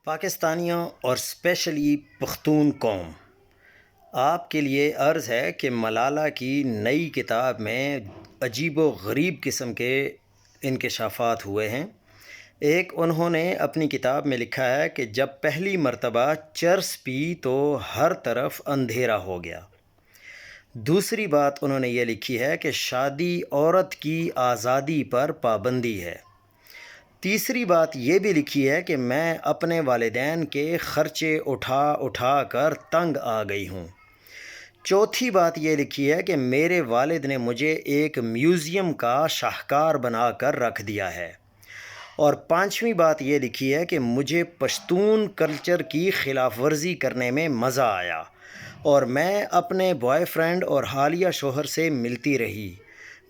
پاکستانیوں اور اسپیشلی پختون قوم، آپ کے لیے عرض ہے کہ ملالہ کی نئی کتاب میں عجیب و غریب قسم کے انکشافات ہوئے ہیں۔ ایک انہوں نے اپنی کتاب میں لکھا ہے کہ جب پہلی مرتبہ چرس پی تو ہر طرف اندھیرا ہو گیا۔ دوسری بات انہوں نے یہ لکھی ہے کہ شادی عورت کی آزادی پر پابندی ہے۔ تیسری بات یہ بھی لکھی ہے کہ میں اپنے والدین کے خرچے اٹھا اٹھا کر تنگ آ گئی ہوں۔ چوتھی بات یہ لکھی ہے کہ میرے والد نے مجھے ایک میوزیم کا شاہکار بنا کر رکھ دیا ہے۔ اور پانچویں بات یہ لکھی ہے کہ مجھے پشتون کلچر کی خلاف ورزی کرنے میں مزہ آیا اور میں اپنے بوائے فرینڈ اور حالیہ شوہر سے ملتی رہی،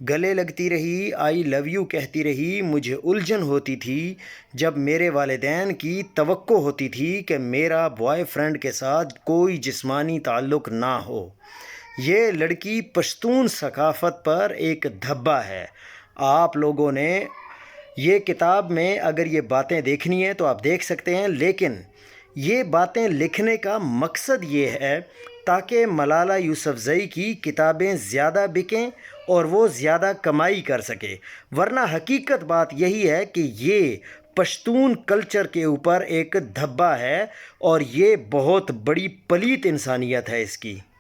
گلے لگتی رہی، آئی لو یو کہتی رہی۔ مجھے الجھن ہوتی تھی جب میرے والدین کی توقع ہوتی تھی کہ میرا بوائے فرینڈ کے ساتھ کوئی جسمانی تعلق نہ ہو۔ یہ لڑکی پشتون ثقافت پر ایک دھبا ہے۔ آپ لوگوں نے یہ کتاب میں اگر یہ باتیں دیکھنی ہے تو آپ دیکھ سکتے ہیں، لیکن یہ باتیں لکھنے کا مقصد یہ ہے تاکہ ملالہ یوسفزئی کی کتابیں زیادہ بکیں اور وہ زیادہ کمائی کر سکے، ورنہ حقیقت بات یہی ہے کہ یہ پشتون کلچر کے اوپر ایک دھبا ہے اور یہ بہت بڑی پلیت انسانیت ہے اس کی۔